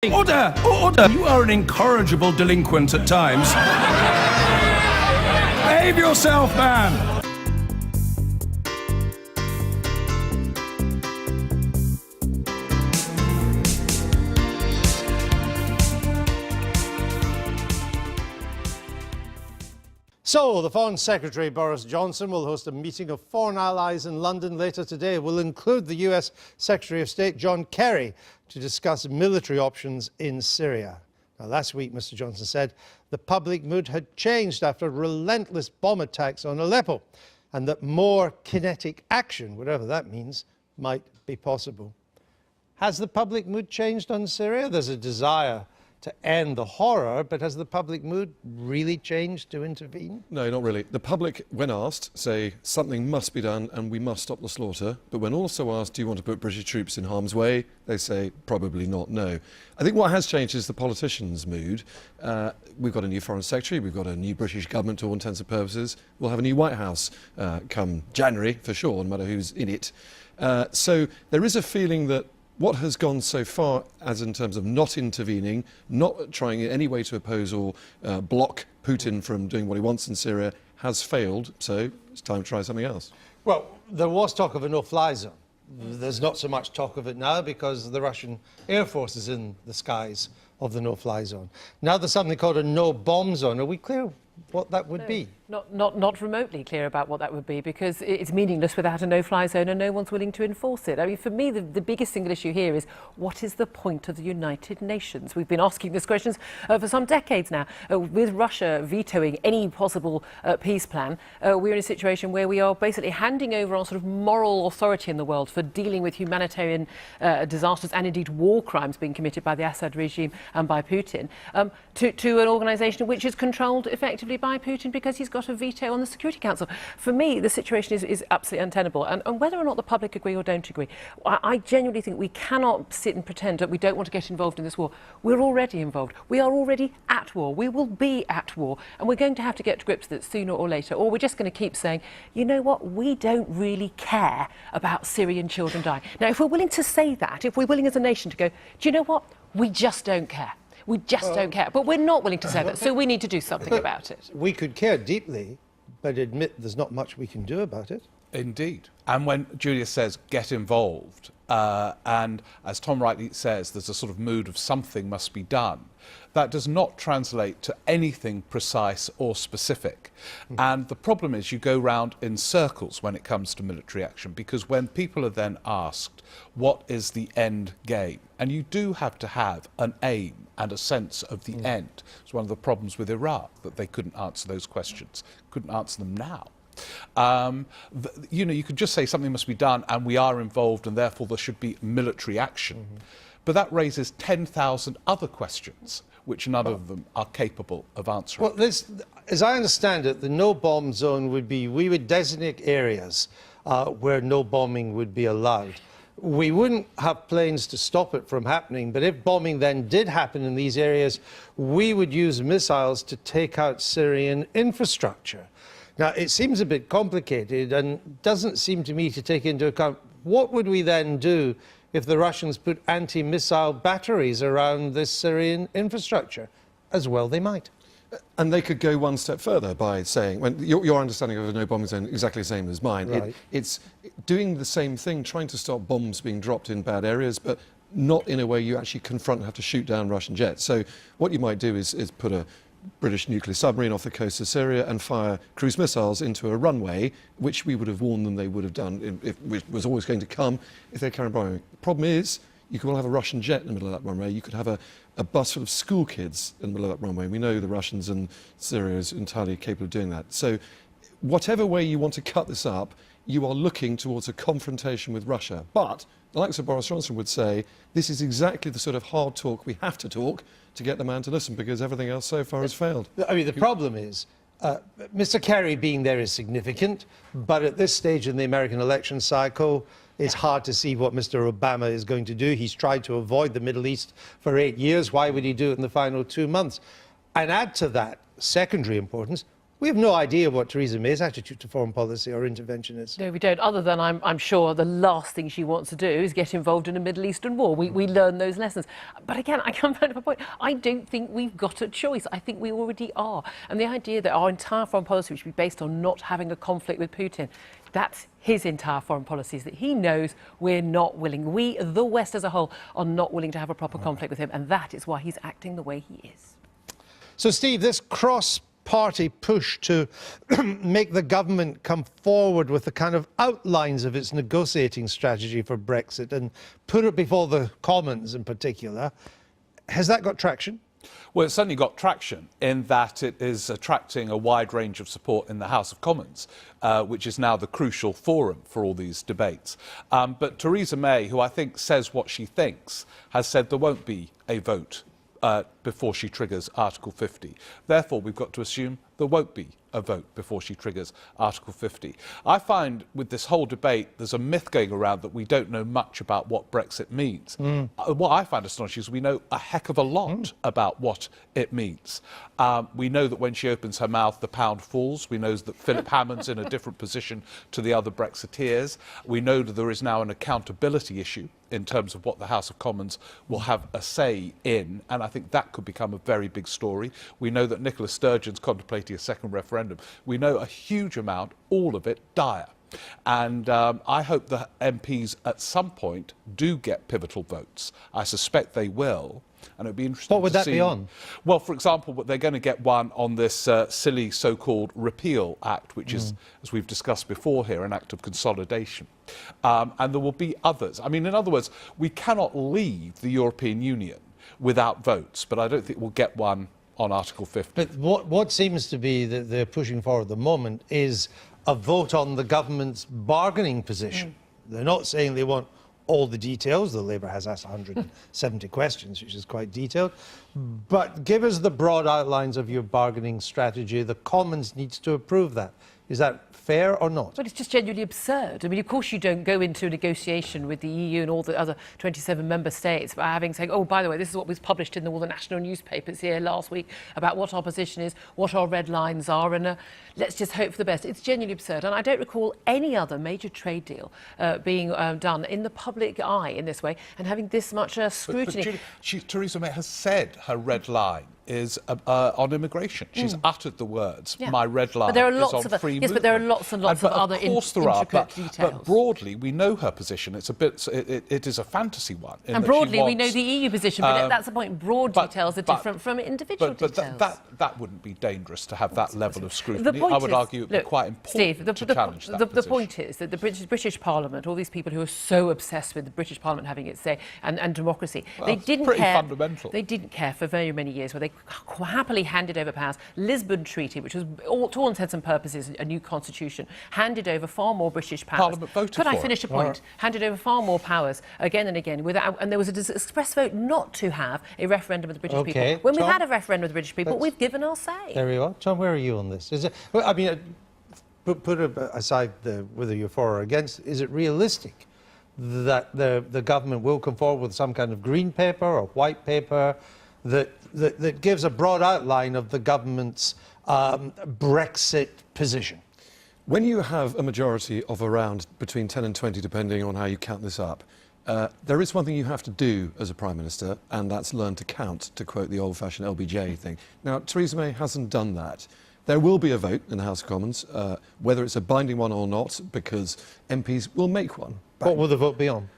Order! Order! You are an incorrigible delinquent at times. Behave yourself, man! So, the Foreign Secretary Boris Johnson will host a meeting of foreign allies in London later today. It will include the US Secretary of State John Kerry to discuss military options in Syria. Now, last week, Mr. Johnson said the public mood had changed after relentless bomb attacks on Aleppo and that more kinetic action, whatever that means, might be possible. Has the public mood changed on Syria? There's a desire to end the horror, but has the public mood really changed to intervene? No, not really. The public, when asked, say something must be done and we must stop the slaughter. But when also asked, do you want to put British troops in harm's way, they say probably not, no. I think what has changed is the politicians' mood. We've got a new Foreign Secretary, we've got a new British government to all intents and purposes. We'll have a new White House come January, for sure, no matter who's in it. So there is a feeling that what has gone so far as in terms of not intervening, not trying in any way to oppose or block Putin from doing what he wants in Syria, has failed. So it's time to try something else. Well, there was talk of a no-fly zone. There's not so much talk of it now because the Russian Air Force is in the skies of the no-fly zone. Now there's something called a no-bomb zone. Are we clear what that would be? Not remotely clear about what that would be, because it's meaningless without a no-fly zone and no one's willing to enforce it. I mean, for me, the biggest single issue here is what is the point of the United Nations? We've been asking these questions for some decades now. With Russia vetoing any possible peace plan, we're in a situation where we are basically handing over our sort of moral authority in the world for dealing with humanitarian disasters and indeed war crimes being committed by the Assad regime and by Putin to an organisation which is controlled effectively by Putin because he's got a veto on the Security Council. For me, the situation is absolutely untenable. And whether or not the public agree or don't agree, I genuinely think we cannot sit and pretend that we don't want to get involved in this war. We're already involved. We are already at war. We will be at war. And we're going to have to get to grips with it sooner or later. Or we're just going to keep saying, you know what, we don't really care about Syrian children dying. Now, if we're willing to say that, if we're willing as a nation to go, do you know what, we just don't care. We just don't care. But we're not willing to say that, so we need to do something about it. We could care deeply, but admit there's not much we can do about it. Indeed. And when Julia says get involved, and as Tom rightly says, there's a sort of mood of something must be done, that does not translate to anything precise or specific. And the problem is you go round in circles when it comes to military action, because when people are then asked what is the end game, and you do have to have an aim and a sense of the end. It's one of the problems with Iraq, that they couldn't answer those questions, couldn't answer them now. You know, you could just say something must be done and we are involved and therefore there should be military action. But that raises 10,000 other questions which none of them are capable of answering. Well, as I understand it, the no-bomb zone would be, we would designate areas where no bombing would be allowed. We wouldn't have planes to stop it from happening, but if bombing then did happen in these areas, we would use missiles to take out Syrian infrastructure. Now, it seems a bit complicated and doesn't seem to me to take into account what would we then do if the Russians put anti-missile batteries around this Syrian infrastructure? As well they might. And they could go one step further by saying, when your understanding of a no-bombing zone is exactly the same as mine. Right. It's doing the same thing, trying to stop bombs being dropped in bad areas, but not in a way you actually confront and have to shoot down Russian jets. So what you might do is put a British nuclear submarine off the coast of Syria and fire cruise missiles into a runway, which we would have warned them they would have done, if it was always going to come if they carried bombing. The problem is, you could well have a Russian jet in the middle of that runway. You could have a bus full of school kids in the middle of that runway. We know the Russians and Syria is entirely capable of doing that. So whatever way you want to cut this up, you are looking towards a confrontation with Russia. But the likes of Boris Johnson would say, this is exactly the sort of hard talk we have to talk to get the man to listen, because everything else so far has failed. I mean, the problem is, Mr. Kerry being there is significant, but at this stage in the American election cycle, it's hard to see what Mr. Obama is going to do. He's tried to avoid the Middle East for 8 years. Why would he do it in the final 2 months? And add to that secondary importance, We have no idea what Theresa May's attitude to foreign policy or intervention is. No, we don't, other than I'm sure the last thing she wants to do is get involved in a Middle Eastern war. We learn those lessons. But again, I come back to my point. I don't think we've got a choice. I think we already are. And the idea that our entire foreign policy should be based on not having a conflict with Putin, that's his entire foreign policy, is that he knows we're not willing. We, the West as a whole, are not willing to have a proper conflict with him. And that is why he's acting the way he is. So, Steve, this cross-party push to make the government come forward with the kind of outlines of its negotiating strategy for Brexit and put it before the Commons in particular, has that got traction? Well, it's certainly got traction in that it is attracting a wide range of support in the House of Commons, which is now the crucial forum for all these debates. But Theresa May, who I think says what she thinks, has said there won't be a vote before she triggers Article 50. Therefore, we've got to assume there won't be a vote before she triggers Article 50. I find with this whole debate, there's a myth going around that we don't know much about what Brexit means. What I find astonishing is we know a heck of a lot about what it means. We know that when she opens her mouth, the pound falls. We know that Philip Hammond's in a different position to the other Brexiteers. We know that there is now an accountability issue in terms of what the House of Commons will have a say in, and I think that could become a very big story. We know that Nicola Sturgeon's contemplating a second referendum. We know a huge amount, all of it dire. And I hope the MPs at some point do get pivotal votes. I suspect they will. And it would be interesting What would to that see, be on? Well, for example, they're going to get one on this silly so-called Repeal Act, which is, as we've discussed before here, an act of consolidation. And there will be others. I mean, in other words, we cannot leave the European Union without votes, but I don't think we'll get one on Article 50. But what seems to be that they're pushing for at the moment is a vote on the government's bargaining position. They're not saying they want all the details, though Labour has asked 170 questions, which is quite detailed. But give us the broad outlines of your bargaining strategy. The Commons needs to approve that. Is that fair or not? But it's just genuinely absurd. I mean, of course you don't go into a negotiation with the EU and all the other 27 member states by having saying, oh, by the way, this is what was published in all the national newspapers here last week about what our position is, what our red lines are, and let's just hope for the best. It's genuinely absurd. And I don't recall any other major trade deal being done in the public eye in this way and having this much scrutiny. But Julie, Theresa May has said her red line is on immigration. She's uttered the words, my red line is on free movement. Yes, but there are lots and lots of other intricate details. But broadly, we know her position. It's a bit, it is a fantasy one. And broadly, we know the EU position, but that's the point. Broad details are different from individual details. That wouldn't be dangerous to have that level of scrutiny. The point I would is, argue it would be quite important Steve, to challenge that position. The point is that the British Parliament, all these people who are so obsessed with the British Parliament having its say and democracy, well, they didn't pretty care. Fundamental. They didn't care for very many years, where they happily handed over powers. Lisbon Treaty, which was to all intents and purposes a new constitution, handed over far more British powers. Parliament voted Could for I it. finish a point? Handed over far more powers again and again, and there was an express vote not to have a referendum with the British people. When we had a referendum with the British people, we've given our say. There we are. John, where are you on this? Is it? Well, I mean, put aside whether you're for or against. Is it realistic that the government will come forward with some kind of green paper or white paper that gives a broad outline of the government's Brexit position? When you have a majority of around between 10 and 20, depending on how you count this up, there is one thing you have to do as a Prime Minister, and that's learn to count, to quote the old-fashioned LBJ thing. Now, Theresa May hasn't done that. There will be a vote in the House of Commons, whether it's a binding one or not, because MPs will make one. What will the vote be on?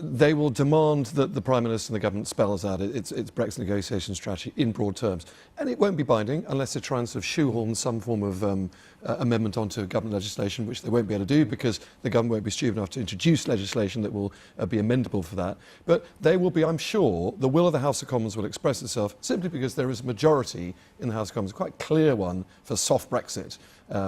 They will demand that the Prime Minister and the government spells out its Brexit negotiation strategy in broad terms. And it won't be binding unless they try and sort of shoehorn some form of amendment onto government legislation, which they won't be able to do because the government won't be stupid enough to introduce legislation that will be amendable for that. But they will be, I'm sure, the will of the House of Commons will express itself simply because there is a majority in the House of Commons, a quite clear one for soft Brexit,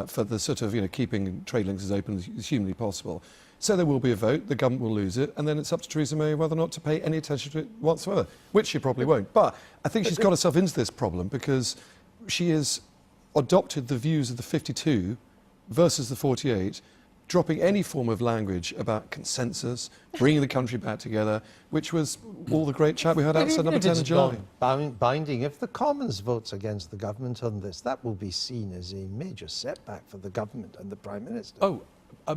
for the sort of, keeping trade links as open as humanly possible. So there will be a vote, the government will lose it, and then it's up to Theresa May whether or not to pay any attention to it whatsoever, which she probably won't. But I think she's got herself into this problem because she has adopted the views of the 52 versus the 48, dropping any form of language about consensus, bringing the country back together, which was all the great chat we heard outside number 10 in July. Binding, if the Commons votes against the government on this, that will be seen as a major setback for the government and the Prime Minister. Oh, a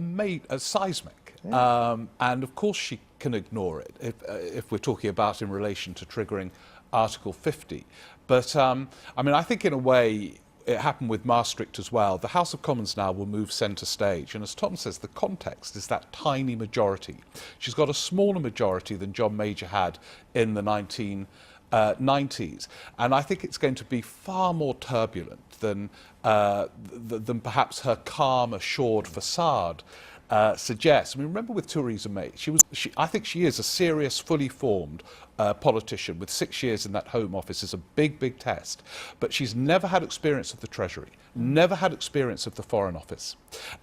seismic. Yeah. And of course she can ignore it if we're talking about in relation to triggering Article 50. But I mean, I think in a way it happened with Maastricht as well. The House of Commons now will move centre stage. And as Tom says, the context is that tiny majority. She's got a smaller majority than John Major had in the 1990s. And I think it's going to be far more turbulent than perhaps her calm, assured facade suggests. I mean, remember with Theresa May, I think she is a serious, fully formed politician with 6 years in that Home Office is a big, big test. But she's never had experience of the Treasury, never had experience of the Foreign Office.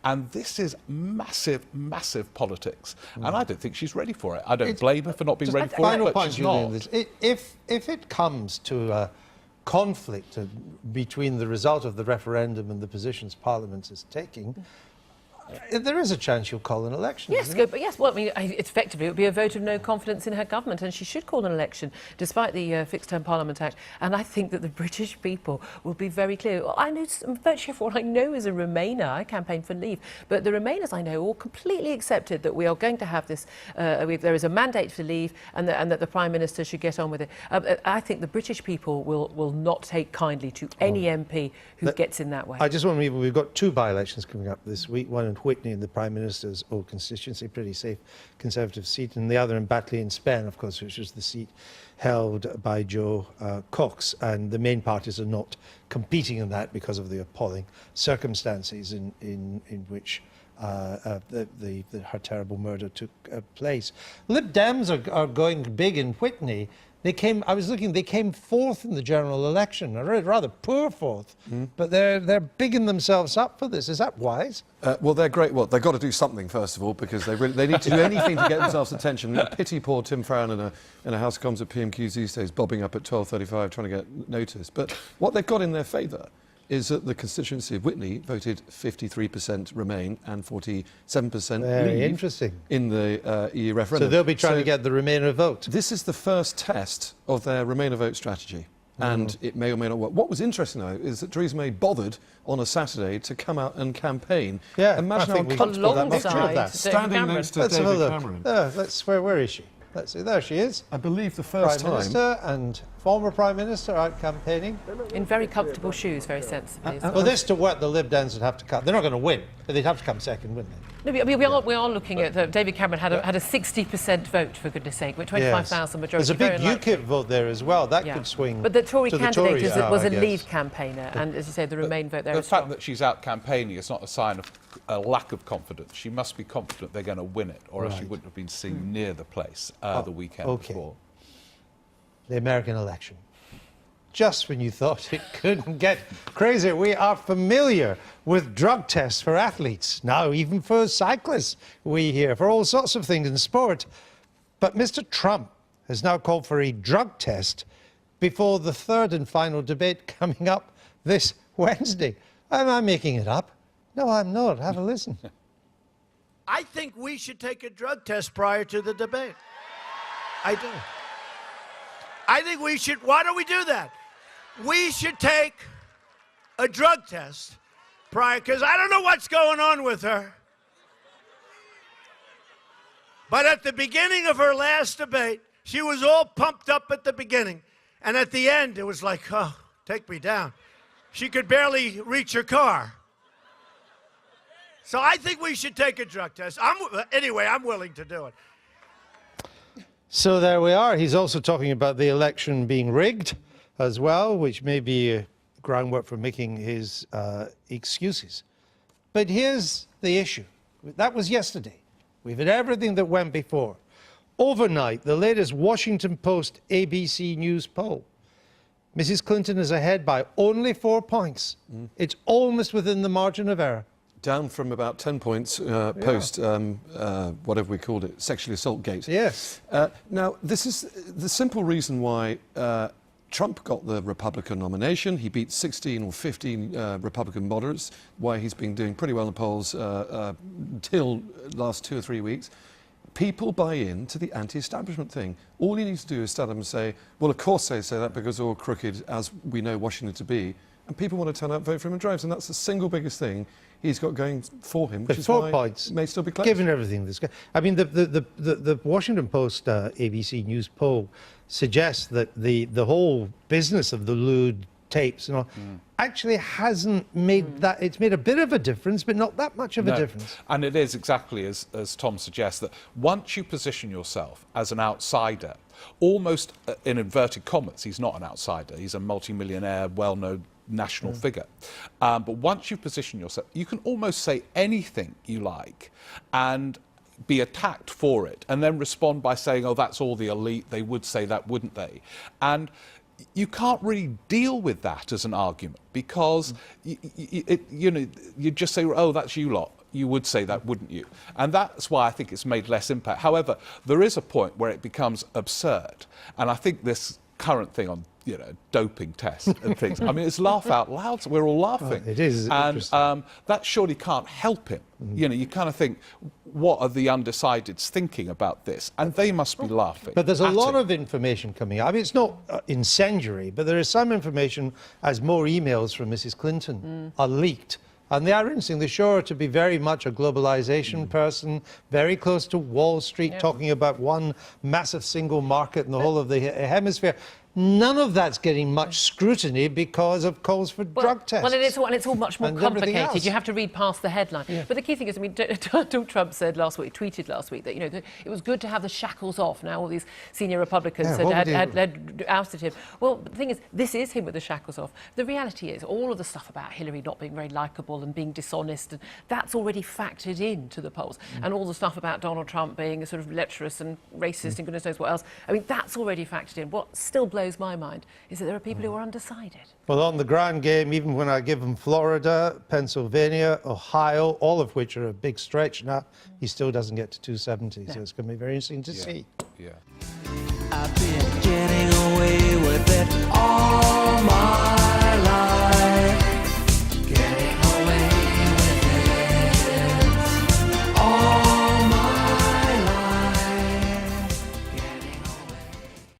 And this is massive, massive politics. And I don't think she's ready for it. I don't blame her for not being ready for it, but she's not. If it comes to a conflict between the result of the referendum and the positions Parliament is taking, there is a chance you'll call an election. Yes, good, but yes, well, I mean, effectively, it would be a vote of no confidence in her government, and she should call an election, despite the Fixed-Term Parliament Act. And I think that the British people will be very clear. Well, I know virtually everyone I know is a Remainer. I campaigned for Leave, but the Remainers I know all completely accepted that we are going to have this. There is a mandate for Leave, and that the Prime Minister should get on with it. I think the British people will not take kindly to any MP who gets in that way. I just want to remember we've got 2 by-elections coming up this week. One in Whitney in the Prime Minister's old constituency, pretty safe Conservative seat, and the other in Batley in Spen, of course, which was the seat held by Joe Cox. And the main parties are not competing in that because of the appalling circumstances in which her terrible murder took place. Lib Dems are going big in Whitney. They came 4th in the general election, a rather poor 4th, but they're bigging themselves up for this. Is that wise? Well, they're great. Well, they've got to do something, first of all, because they need to do anything to get themselves attention. Pity poor Tim Farron in a House of Commons at PMQs these days, bobbing up at 12:35 trying to get noticed. But what they've got in their favour is that the constituency of Whitney voted 53% Remain and 47% Leave interesting. In the EU referendum. So they'll be trying to get the Remainer vote. This is the first test of their Remainer vote strategy. And it may or may not work. What was interesting, though, is that Theresa May bothered on a Saturday to come out and campaign. Yeah, imagine how uncomfortable that must be. Standing next to David Cameron. Where is she? Let's see. There she is. I believe the first Prime Minister and former Prime Minister out campaigning. In very comfortable shoes, very sensibly. For this to work, the Lib Dems would have to come. They're not going to win, but they'd have to come second, wouldn't they? No, I mean, we are looking at David Cameron had a 60% vote, for goodness sake, with 25,000 majority. There's a big UKIP vote there as well. That could swing. But the Tory to candidate the Tories was a Leave campaigner, and as you say, the Remain vote there is strong. The fact that she's out campaigning is not a sign of a lack of confidence. She must be confident they're going to win it, or else she wouldn't have been seen near the place the weekend before. The American election. Just when you thought it couldn't get crazier, we are familiar with drug tests for athletes. Now, even for cyclists, we hear, for all sorts of things in sport. But Mr. Trump has now called for a drug test before the 3rd and final debate coming up this Wednesday. Am I making it up? No, I'm not. Have a listen. I think we should take a drug test prior to the debate. I do. I think we should. Why don't we do that? We should take a drug test prior, because I don't know what's going on with her. But at the beginning of her last debate, she was all pumped up at the beginning. And at the end, it was like, oh, take me down. She could barely reach her car. So I think we should take a drug test. Anyway, I'm willing to do it. So there we are. He's also talking about the election being rigged as well, which may be groundwork for making his excuses. But here's the issue. That was yesterday. We've had everything that went before. Overnight, the latest Washington Post ABC News poll. Mrs. Clinton is ahead by only 4 points. It's almost within the margin of error. Down from about 10 points post, whatever we called it, sexually assault gate. Yes. Now, this is the simple reason why Trump got the Republican nomination. He beat 16 or 15 Republican moderates, why he's been doing pretty well in the polls until last 2 or 3 weeks. People buy into the anti-establishment thing. All you need to do is stand up and say, well, of course they say that because they're all crooked, as we know Washington to be. And people want to turn out and vote for him in droves. And that's the single biggest thing he's got going for him, which is why it may still be close. Given everything this guy, I mean, the Washington Post ABC News poll suggests that the whole business of the lewd tapes and all actually hasn't made that. It's made a bit of a difference, but not that much of a difference. And it is exactly as Tom suggests, that once you position yourself as an outsider, almost in inverted commas, he's not an outsider, he's a multimillionaire, well-known national figure. But once you position yourself, you can almost say anything you like and be attacked for it, and then respond by saying, oh, that's all the elite, they would say that, wouldn't they? And you can't really deal with that as an argument, because you just say, oh, that's you lot. You would say that, wouldn't you? And that's why I think it's made less impact. However, there is a point where it becomes absurd. And I think this current thing on doping tests and things, I mean, it's laugh out loud, so we're all laughing. It is and that surely can't help him. You kind of think, what are the undecideds thinking about this? And they must be laughing. But there's a lot of information coming out. I mean, it's not incendiary, but there is some information as more emails from Mrs. Clinton are leaked. And they are interesting. They show her to be very much a globalization person, very close to Wall Street, talking about one massive single market in the whole of the hemisphere. None of that's getting much scrutiny because of calls for drug tests. Well, it's all much more complicated. You have to read past the headline. Yeah. But the key thing is, I mean, Donald Trump said last week, tweeted last week, that it was good to have the shackles off. Now all these senior Republicans had ousted him. Well, the thing is, this is him with the shackles off. The reality is, all of the stuff about Hillary not being very likeable and being dishonest, and that's already factored into the polls. And all the stuff about Donald Trump being a sort of lecherous and racist and goodness knows what else. I mean, that's already factored in. What still blows my mind is that there are people who are undecided. Well, on the ground game, even when I give him Florida, Pennsylvania, Ohio, all of which are a big stretch now, he still doesn't get to 270. So it's going to be very interesting to see. Yeah. I've been getting away with it.